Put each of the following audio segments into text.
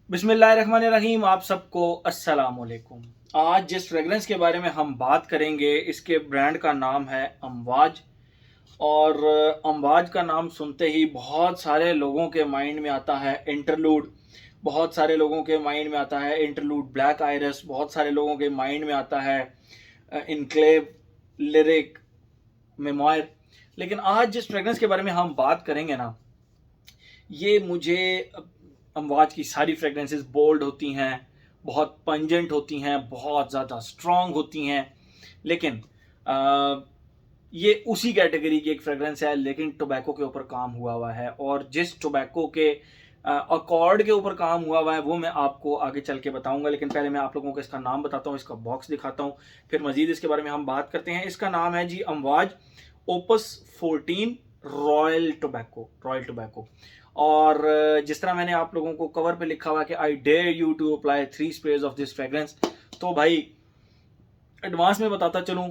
बिस्मिल्लाहिर्रहमानिर्रहीम। आप सबको अस्सलाम वालेकुम। आज जिस फ्रेगरेंस के बारे में हम बात करेंगे इसके ब्रांड का नाम है अमवाज। और अमवाज का नाम सुनते ही बहुत सारे लोगों के माइंड में आता है इंटरलूड, बहुत सारे लोगों के माइंड में आता है इंटरलूड ब्लैक आयरस, बहुत सारे लोगों के माइंड में आता है इनक्लेव, लिरिक, मेमोयर। लेकिन आज जिस फ्रेगरेंस के बारे में हम बात करेंगे ना, ये मुझे अमवाज की सारी फ्रेगरेंसेस बोल्ड होती हैं, बहुत पंजेंट होती हैं, बहुत ज़्यादा स्ट्रॉन्ग होती हैं। लेकिन ये उसी कैटेगरी की एक फ्रेगरेंस है, लेकिन टोबैको के ऊपर काम हुआ हुआ है। और जिस टोबैको के अकॉर्ड के ऊपर काम हुआ हुआ है वो मैं आपको आगे चल के बताऊंगा। लेकिन पहले मैं आप लोगों को इसका नाम बताता हूँ, इसका बॉक्स दिखाता हूँ, फिर मजीद इसके बारे में हम बात करते हैं। इसका नाम है जी अमवाज ओपस 14 रॉयल टोबैको। और जिस तरह मैंने आप लोगों को कवर पे लिखा हुआ कि I dare you to apply 3 sprays of this fragrance, तो भाई एडवांस में बताता चलूं,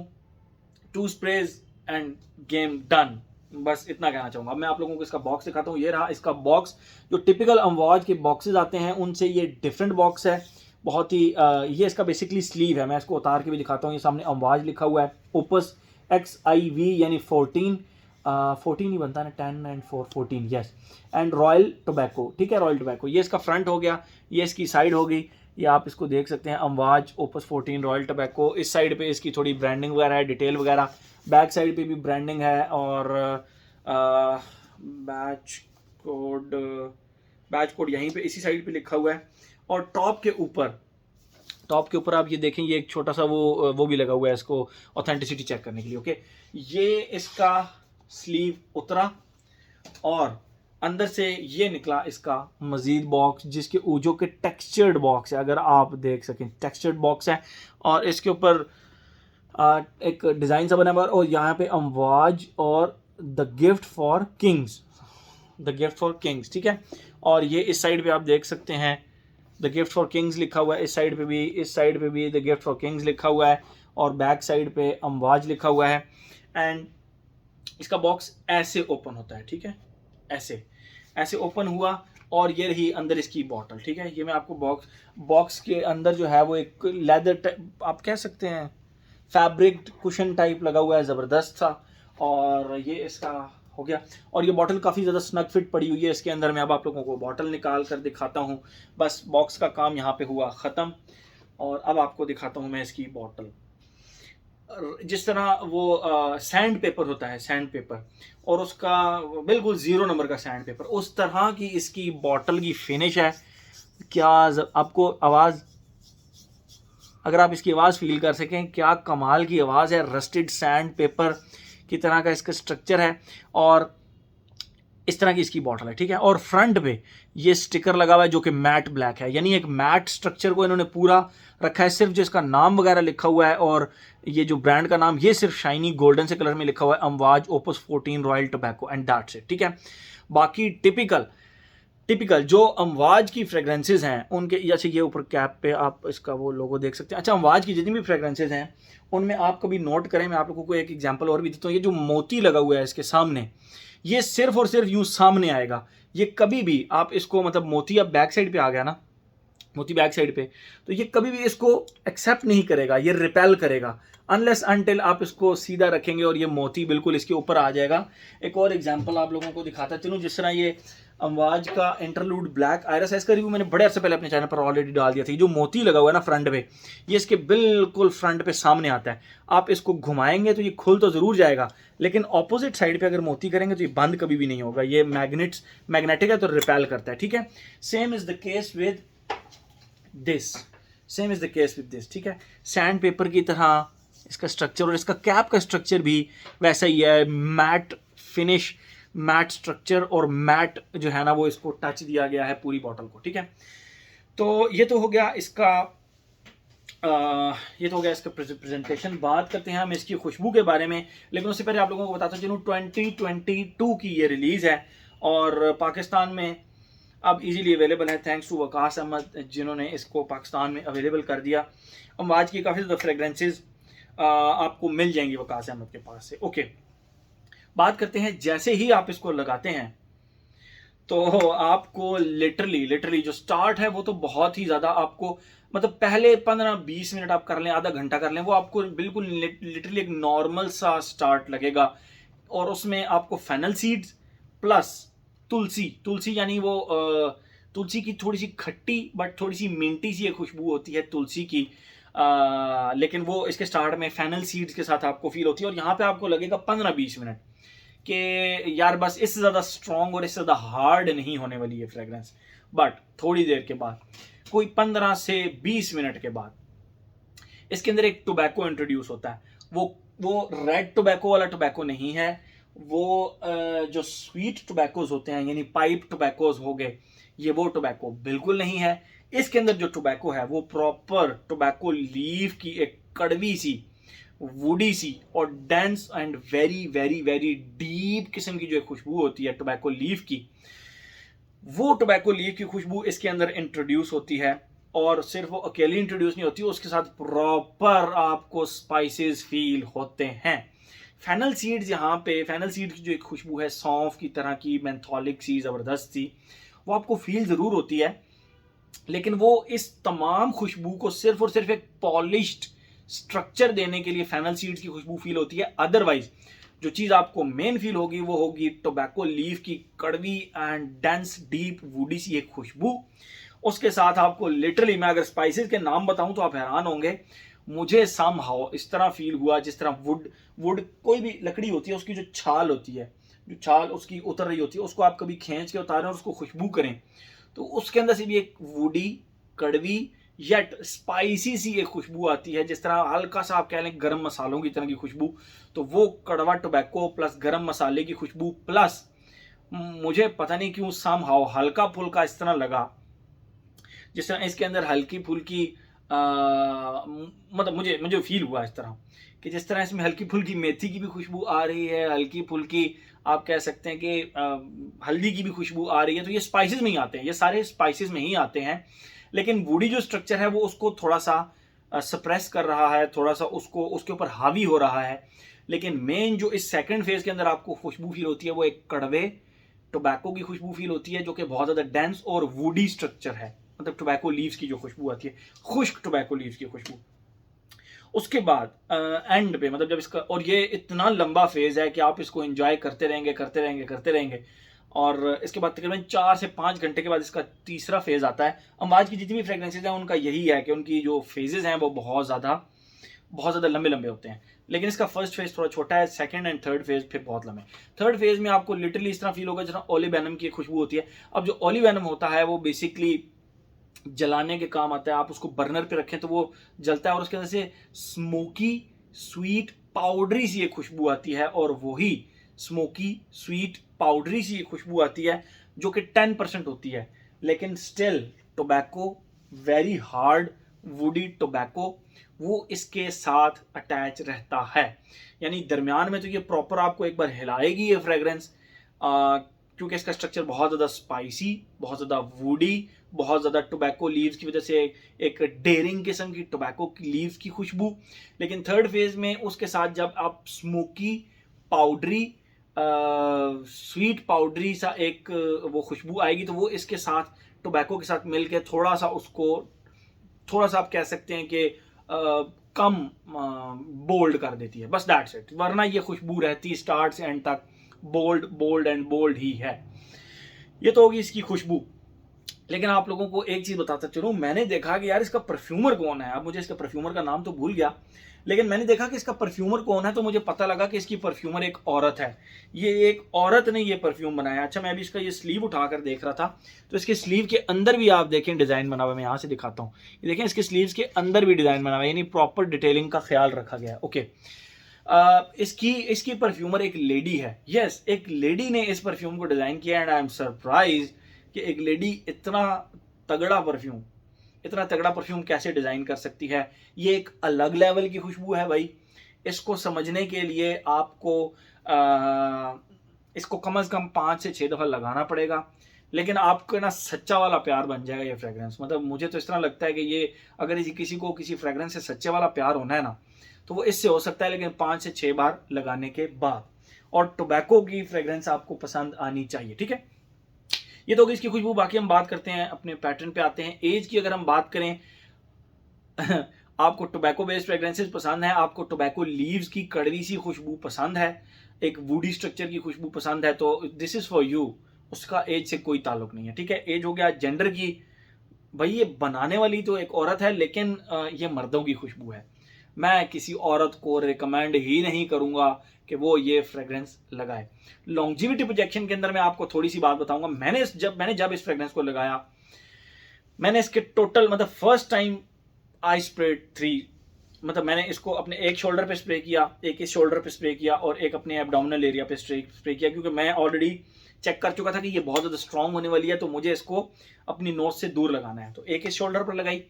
2 स्प्रेज एंड गेम डन। बस इतना कहना चाहूंगा। अब मैं आप लोगों को इसका बॉक्स दिखाता हूँ। ये रहा इसका बॉक्स। जो टिपिकल अमवाज के बॉक्सेस आते हैं उनसे ये डिफरेंट बॉक्स है बहुत ही। ये इसका बेसिकली स्लीव है। मैं इसको उतार के भी दिखाता हूँ। ये सामने अमवाज लिखा हुआ है, ओपस XIV यानी 14, 14 ही बनता है ना, 10 and 4 14, yes. And royal tobacco, ठीक है, रॉयल टोबैको। ये इसका फ्रंट हो गया, ये इसकी साइड हो गई। ये आप इसको देख सकते हैं, अमवाज ओपस 14 रॉयल टोबैको। इस साइड पे इसकी थोड़ी ब्रांडिंग वगैरह है, डिटेल वगैरह। बैक साइड पे भी ब्रांडिंग है। और बैच कोड बैच कोड यहीं पे इसी साइड पे लिखा हुआ है। और टॉप के ऊपर आप ये देखें, ये एक छोटा सा वो भी लगा हुआ है इसको ऑथेंटिसिटी चेक करने के लिए। ओके, ये इसका स्लीव उतरा और अंदर से ये निकला इसका मजीद बॉक्स, जिसके जो के टेक्सचर्ड बॉक्स है, अगर आप देख सकें टेक्सचर्ड बॉक्स है। और इसके ऊपर एक डिज़ाइन सा बना हुआ है और यहाँ पे अमवाज और द गिफ्ट फॉर किंग्स, ठीक है। और ये इस साइड पे आप देख सकते हैं द गिफ्ट फॉर किंग्स लिखा हुआ है। इस साइड पे भी, इस साइड पे भी द गिफ्ट फॉर किंग्स लिखा हुआ है। और बैक साइड पे अमवाज लिखा हुआ है। एंड इसका बॉक्स ऐसे ओपन होता है, ठीक है, ऐसे ऐसे ओपन हुआ। और ये रही अंदर इसकी बॉटल, ठीक है। ये मैं आपको बॉक्स के अंदर जो है वो एक लेदर, आप कह सकते हैं फैब्रिक कुशन टाइप लगा हुआ है, ज़बरदस्त सा। और ये इसका हो गया। और ये बॉटल काफ़ी ज़्यादा स्नग फिट पड़ी हुई है इसके अंदर। मैं अब आप लोगों को बॉटल निकाल कर दिखाता हूँ। बस बॉक्स का काम यहाँ पे हुआ ख़त्म। और अब आपको दिखाता हूँ मैं इसकी बॉटल। जिस तरह वो सैंड पेपर होता है, सैंड पेपर, और उसका बिल्कुल 0 नंबर का सैंड पेपर, उस तरह की इसकी बॉटल की फिनिश है। क्या आपको आवाज़, अगर आप इसकी आवाज़ फील कर सकें, क्या कमाल की आवाज़ है। रस्टेड सैंड पेपर की तरह का इसका स्ट्रक्चर है और इस तरह की इसकी बॉटल है, ठीक है। और फ्रंट पे ये स्टिकर लगा हुआ है जो कि मैट ब्लैक है, यानी एक मैट स्ट्रक्चर को इन्होंने पूरा रखा है। सिर्फ जो इसका नाम वगैरह लिखा हुआ है और ये जो ब्रांड का नाम, ये सिर्फ शाइनी गोल्डन से कलर में लिखा हुआ है, Amouage Opus 14 Royal Tobacco, and that's it, ठीक है। बाकी टिपिकल टिपिकल जो अमवाज की फ्रेग्रेंसेज हैं उनके, अच्छा ये ऊपर कैप पे आप इसका वो लोगो देख सकते हैं। अच्छा, अमवाज की जितनी भी फ्रेग्रेंसेज हैं उनमें आप कभी नोट करें, मैं आप लोगों को एक एग्जांपल और भी देता हूँ। ये जो मोती लगा हुआ है इसके सामने, ये सिर्फ और सिर्फ यूं सामने आएगा। ये कभी भी आप इसको, मतलब मोती अब बैक साइड पे आ गया ना, मोती बैक साइड पे, तो ये कभी भी इसको एक्सेप्ट नहीं करेगा, ये रिपेल करेगा अनलेस अनटिल आप इसको सीधा रखेंगे और ये मोती बिल्कुल इसके ऊपर आ जाएगा। एक और एग्जांपल आप लोगों को दिखाता चलूँ। जिस तरह ये अमवाज का इंटरलूड ब्लैक आयरस है, इसका रिव्यू मैंने बड़े अर्से पहले अपने चैनल पर ऑलरेडी डाल दिया था। जो मोती लगा हुआ है ना फ्रंट पे, ये इसके बिल्कुल फ्रंट पे सामने आता है। आप इसको घुमाएंगे तो ये खुल तो जरूर जाएगा, लेकिन ऑपोजिट साइड पे अगर मोती करेंगे तो ये बंद कभी भी नहीं होगा। ये मैग्नेटिक है तो रिपेल करता है, ठीक है। Same is the case with this ठीक है। सैंड पेपर की तरह इसका स्ट्रक्चर और इसका कैप का स्ट्रक्चर भी वैसा ही है। मैट फिनिश, मैट स्ट्रक्चर और मैट जो है ना वो इसको टच दिया गया है पूरी बॉटल को, ठीक है। तो ये तो हो गया इसका प्रेजेंटेशन। बात करते हैं हम इसकी खुशबू के बारे में, लेकिन उससे पहले आप लोगों को बताता चलूँ 2022 की ये रिलीज़ है और पाकिस्तान में अब इजीली अवेलेबल है, थैंक्स टू वकास अहमद जिन्होंने इसको पाकिस्तान में अवेलेबल कर दिया। अमवाज की काफ़ी ज़्यादा फ्रेगरेंसेज आपको मिल जाएंगी वकास अहमद के पास से। ओके, बात करते हैं, जैसे ही आप इसको लगाते हैं तो आपको लिटरली जो स्टार्ट है वो तो बहुत ही ज़्यादा आपको, मतलब पहले 15-20 मिनट आप कर लें, आधा घंटा कर लें, वो आपको बिल्कुल लिटरली एक नॉर्मल सा स्टार्ट लगेगा। और उसमें आपको फेनल सीड्स प्लस तुलसी, तुलसी यानी वो तुलसी की थोड़ी सी खट्टी बट थोड़ी सी मिंटी सी एक खुशबू होती है तुलसी की, लेकिन वो इसके स्टार्ट में फेनल सीड्स के साथ आपको फील होती है। और यहाँ पे आपको लगेगा 15-20 मिनट कि यार बस इससे ज़्यादा स्ट्रॉन्ग और इससे ज़्यादा हार्ड नहीं होने वाली है फ्रेग्रेंस। बट थोड़ी देर के बाद, कोई 15 से 20 मिनट के बाद, इसके अंदर एक टोबैको इंट्रोड्यूस होता है। वो रेड टोबैको वाला टोबैको नहीं है, वो जो स्वीट टोबैकोज होते हैं यानी पाइप टोबैकोज हो गए, ये वो टोबैको बिल्कुल नहीं है। इसके अंदर जो टोबैको है वो प्रॉपर टोबैको लीफ की एक कड़वी सी, वुडी सी और dense and very very very deep किस्म की जो खुशबू होती है टोबैको लीफ की, वो टोबैको लीफ की खुशबू इसके अंदर इंट्रोड्यूस होती है। और सिर्फ वो अकेली इंट्रोड्यूस नहीं होती, उसके साथ प्रॉपर आपको स्पाइसेस फील होते हैं। फेनल सीड्स, यहाँ पे फेनल सीड्स की जो एक खुशबू है सौंफ की तरह की, मेंथोलिक सी, ज़बरदस्त सी, वो आपको फील ज़रूर होती है, लेकिन वो इस तमाम खुशबू को सिर्फ और सिर्फ एक पॉलिश्ड स्ट्रक्चर देने के लिए फेनल सीड्स की खुशबू फील होती है। अदरवाइज जो चीज़ आपको मेन फील होगी वो होगी टोबैको लीफ की कड़वी एंड डेंस डीप वुडी सी एक खुशबू। उसके साथ आपको लिटरली, मैं अगर स्पाइसेस के नाम बताऊं तो आप हैरान होंगे, मुझे सम हाउ इस तरह फील हुआ जिस तरह वुड कोई भी लकड़ी होती है उसकी जो छाल होती है, जो छाल उसकी उतर रही होती है, उसको आप कभी खींच के उतारें और उसको खुशबू करें तो उसके अंदर से भी एक वुडी, कड़वी येट स्पाइसी सी एक खुशबू आती है, जिस तरह हल्का सा आप कह लें गरम मसालों की तरह की खुशबू। तो वो कड़वा टोबैको प्लस गरम मसाले की खुशबू प्लस, मुझे पता नहीं क्यों सम हाउ हल्का फुल्का इस तरह लगा जिस तरह इसके अंदर हल्की फुल्की, मतलब मुझे मुझे फील हुआ इस तरह कि जिस तरह इसमें हल्की फुल्की मेथी की भी खुशबू आ रही है, हल्की फुल्की आप कह सकते हैं कि हल्दी की भी खुशबू आ रही है। तो ये स्पाइसेस में ही आते हैं, ये सारे स्पाइसेस में ही आते हैं, लेकिन वुडी जो स्ट्रक्चर है वो उसको थोड़ा सा सप्रेस कर रहा है, थोड़ा सा उसको उसके ऊपर हावी हो रहा है। लेकिन मेन जो इस सेकंड फेज के अंदर आपको खुशबू फील होती है वो एक कड़वे टोबैको की खुशबू फील होती है, जो कि बहुत ज़्यादा डेंस और वुडी स्ट्रक्चर है, मतलब टोबैको लीव्स की जो खुशबू आती है, खुश्क टोबैको लीव्स की खुशबू। उसके बाद एंड पे, मतलब जब इसका, और ये इतना लंबा फेज है कि आप इसको एंजॉय करते रहेंगे करते रहेंगे करते रहेंगे। और इसके बाद तकरीबन 4 से 5 घंटे के बाद इसका तीसरा फेज आता है। अमवाज की जितनी भी फ्रेगनेंसेज हैं उनका यही है कि उनकी जो फेजेस हैं वो बहुत ज़्यादा लंबे लंबे होते हैं। लेकिन इसका फर्स्ट फेज थोड़ा छोटा है, सेकंड एंड थर्ड फेज फिर बहुत लंबे। थर्ड फेज में आपको लिटरली इस तरह फील होगा जिस तरह ओलिवेनम की खुशबू होती है। अब जो ओलिवेनम होता है वो बेसिकली जलाने के काम आता है, आप उसको बर्नर पे रखें तो वो जलता है और उसके अंदर से स्मोकी स्वीट पाउडरी सी एक खुशबू आती है, और वही स्मोकी स्वीट पाउडरी सी एक खुशबू आती है जो कि 10% होती है, लेकिन still tobacco very hard woody tobacco वो इसके साथ अटैच रहता है। यानी दरमियान में तो ये प्रॉपर आपको एक बार हिलाएगी ये फ्रेग्रेंस, क्योंकि इसका स्ट्रक्चर बहुत ज़्यादा स्पाइसी, बहुत ज़्यादा वुडी, बहुत ज़्यादा टोबैको लीव्स की वजह से एक डेयरिंग किस्म की टोबैको की लीव्स की खुशबू। लेकिन थर्ड फेज में उसके साथ जब आप स्मोकी पाउडरी स्वीट पाउडरी सा एक वो खुशबू आएगी तो वो इसके साथ टोबैको के साथ मिलके थोड़ा सा उसको, थोड़ा सा आप कह सकते हैं कि कम बोल्ड कर देती है, बस दैट्स इट। वरना ये खुशबू रहती स्टार्ट से एंड तक बोल्ड बोल्ड एंड बोल्ड ही है। ये तो होगी इसकी खुशबू। लेकिन आप लोगों को एक चीज़ बताता चलूँ, मैंने देखा कि यार इसका परफ्यूमर कौन है। अब मुझे इसका परफ्यूमर का नाम तो भूल गया, लेकिन मैंने देखा कि इसका परफ्यूमर कौन है तो मुझे पता लगा कि इसकी परफ्यूमर एक औरत है। ये एक औरत ने ये परफ्यूम बनाया। अच्छा, मैं भी इसका ये स्लीव उठाकर देख रहा था तो इसके स्लीव के अंदर भी आप देखें डिज़ाइन बना हुआ है। मैं यहाँ से दिखाता हूँ, ये देखें इसके स्लीव्स के अंदर भी डिज़ाइन बना हुआ है, यानी प्रॉपर डिटेलिंग का ख्याल रखा गया है। ओके, इसकी परफ्यूमर एक लेडी है। यस, एक लेडी ने इस परफ्यूम को डिज़ाइन किया एंड आई एम सरप्राइज कि एक लेडी इतना तगड़ा परफ्यूम कैसे डिज़ाइन कर सकती है। ये एक अलग लेवल की खुशबू है भाई। इसको समझने के लिए आपको इसको कम से कम 5 से 6 दफ़ा लगाना पड़ेगा, लेकिन आपको ना सच्चा वाला प्यार बन जाएगा ये फ्रेग्रेंस। मतलब मुझे तो इस तरह लगता है कि ये अगर किसी को किसी फ्रेग्रेंस से सच्चे वाला प्यार होना है ना तो वो इससे हो सकता है, लेकिन 5 से 6 बार लगाने के बाद। और टोबैको की फ्रेग्रेंस आपको पसंद आनी चाहिए, ठीक है। ये तो होगी इसकी खुशबू। बाकी हम बात करते हैं अपने पैटर्न पे आते हैं। एज की अगर हम बात करें आपको टोबैको बेस्ड फ्रेग्रेंसेस पसंद है, आपको टोबैको लीव्स की कड़वी सी खुशबू पसंद है, एक वुडी स्ट्रक्चर की खुशबू पसंद है, तो दिस इज फॉर यू। उसका एज से कोई ताल्लुक नहीं है, ठीक है। एज हो गया जेंडर की, भाई ये बनाने वाली तो एक औरत है, लेकिन ये मर्दों की खुशबू है। मैं किसी औरत को रिकमेंड ही नहीं करूंगा कि वो ये फ्रेग्रेंस लगाए। लॉन्जिविटी प्रोजेक्शन के अंदर मैं आपको थोड़ी सी बात बताऊंगा। मैंने जब इस फ्रेग्रेंस को लगाया, मैंने इसके टोटल मतलब फर्स्ट टाइम आई स्प्रेड 3, मतलब मैंने इसको अपने एक शोल्डर पे स्प्रे किया, एक इस शोल्डर पे स्प्रे किया और एक अपने एब्डोमिनल एरिया पे स्प्रे किया, क्योंकि मैं ऑलरेडी चेक कर चुका था कि ये बहुत ज़्यादा स्ट्रांग होने वाली है, तो मुझे इसको अपनी नोज से दूर लगाना है। तो एक इस शोल्डर पर लगाई,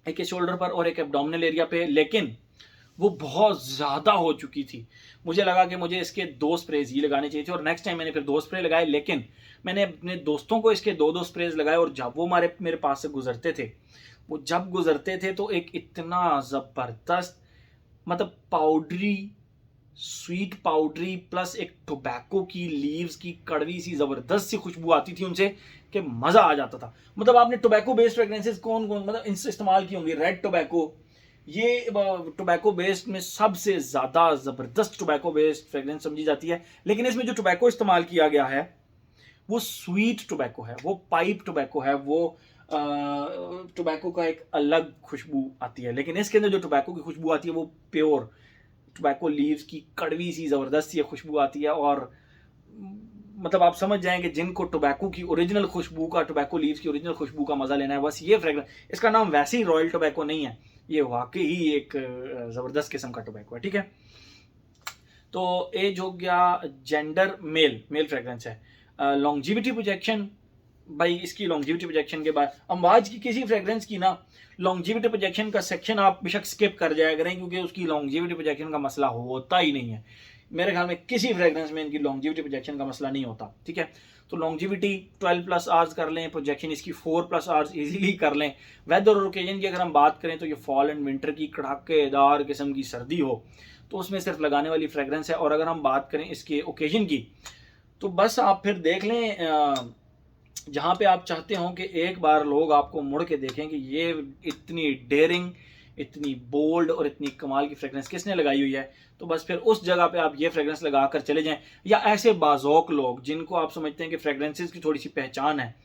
एक इस शोल्डर पर और एक एब्डोमिनल एरिया पे, लेकिन वो बहुत ज़्यादा हो चुकी थी। मुझे लगा कि मुझे इसके 2 स्प्रेज ही लगाने चाहिए थे, और नेक्स्ट टाइम मैंने फिर 2 स्प्रे लगाए। लेकिन मैंने अपने दोस्तों को इसके 2-2 स्प्रेज लगाए, और जब वो मेरे पास से गुजरते थे, वो जब गुजरते थे तो एक इतना ज़बरदस्त मतलब पाउडरी, स्वीट पाउडरी प्लस एक टोबैको की लीव्स की कड़वी सी ज़बरदस्त सी खुशबू आती थी उनसे कि मज़ा आ जाता था। मतलब आपने टोबैको बेस्ड फ्रेग्रेंसेस कौन कौन मतलब इनसे इस्तेमाल की होंगी? रेड टोबैको, ये टोबैको बेस्ड में सबसे ज़्यादा ज़बरदस्त टोबैको बेस्ड फ्रेग्रेंस समझी जाती है। लेकिन इसमें जो टोबैको इस्तेमाल किया गया है वो स्वीट टोबैको है, वो पाइप टोबैको है, वो टोबैको का एक अलग खुशबू आती है। लेकिन इसके अंदर जो टोबैको की खुशबू आती है वो प्योर टोबैको लीव्स की कड़वी सी ज़बरदस्त सी खुशबू आती है। और मतलब आप समझ जाएंगे जिनको टोबैको की ओरिजिनल खुशबू का, टोबैको लीव्स की ओरिजिनल खुशबू का मज़ा लेना है, बस ये फ्रेग्रेंस, इसका नाम वैसे ही रॉयल टोबैको नहीं है, ये वाकई ही एक ज़बरदस्त किस्म का टोबैको है, ठीक है। तो एज हो गया, जेंडर मेल फ्रेग्रेंस है। लॉन्जिविटी प्रोजेक्शन, भाई इसकी लॉन्जिविटी प्रोजेक्शन के बाद अम्बाज की किसी फ्रेग्रेंस की ना लॉन्जिविटी प्रोजेक्शन का सेक्शन आप बेशक स्किप कर जाया करें, क्योंकि उसकी लॉन्जिविटी प्रोजेक्शन का मसला होता ही नहीं है। मेरे ख्याल में किसी फ्रेग्रेंस में इनकी लॉन्जिविटी प्रोजेक्शन का मसला नहीं होता, ठीक है। तो लॉन्जिविटी 12+ आवर्स कर लें, प्रोजेक्शन इसकी 4+ आवर्स इजीली कर लें। वेदर और ओकेजन की अगर हम बात करें तो ये फॉल एंड विंटर की कड़ाकेदार किस्म की सर्दी हो तो उसमें सिर्फ लगाने वाली फ्रेग्रेंस है। और अगर हम बात करें इसके ओकेजन की, तो बस आप फिर देख लें जहाँ पे आप चाहते हो कि एक बार लोग आपको मुड़ के देखें कि ये इतनी डेयरिंग, इतनी बोल्ड और इतनी कमाल की फ्रेग्रेंस किसने लगाई हुई है, तो बस फिर उस जगह पे आप ये फ्रेग्रेंस लगा कर चले जाएं। या ऐसे बाज़ौक लोग जिनको आप समझते हैं कि फ्रेग्रेंसेस की थोड़ी सी पहचान है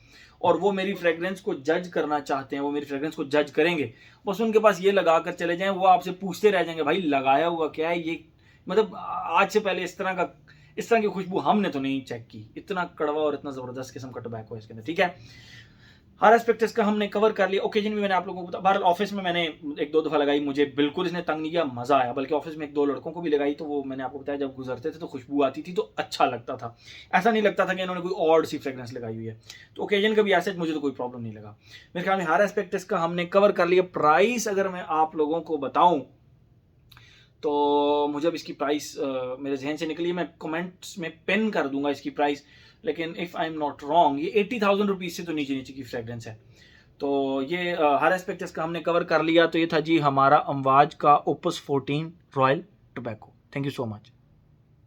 और वो मेरी फ्रेग्रेंस को जज करना चाहते हैं, वो मेरी फ्रेग्रेंस को जज करेंगे, बस उनके पास ये लगा कर चले जाएं। वो आपसे पूछते रह जाएंगे भाई लगाया हुआ क्या है ये, मतलब आज से पहले इस तरह की खुशबू हमने तो नहीं चेक की। इतना कड़वा और इतना ज़बरदस्त किस्म का टोबैको है इसके अंदर, ठीक है। हर एस्पेक्ट इसका हमने कवर कर लिया। ओकेजन भी मैंने आप लोगों को बता, बहरहाल ऑफिस में मैंने 1-2 दफ़ा लगाई, मुझे बिल्कुल इसने तंग नहीं किया, मज़ा आया। बल्कि ऑफिस में 1-2 लड़कों को भी लगाई तो वो मैंने आपको बताया जब गुजरते थे तो खुशबू आती थी तो अच्छा लगता था, ऐसा नहीं लगता था कि इन्होंने कोई और सी फ्रेग्रेंस लगाई हुई है। तो ओकेजन का भी ऐसे मुझे तो कोई प्रॉब्लम नहीं लगा। मेरे ख्याल में हर एस्पेक्ट इसका हमने कवर कर लिया। प्राइस अगर मैं आप लोगों को बताऊँ तो मुझे अब इसकी प्राइस मेरे जहन से निकली, मैं कमेंट्स में पिन कर दूंगा इसकी प्राइस, लेकिन if I am not wrong ये 80,000 रुपीज़ से तो नीचे की फ्रेग्रेंस है। तो ये हर एस्पेक्ट इसका हमने कवर कर लिया। तो ये था जी हमारा अम्बाज का opus 14 Royal tobacco. Thank you so much.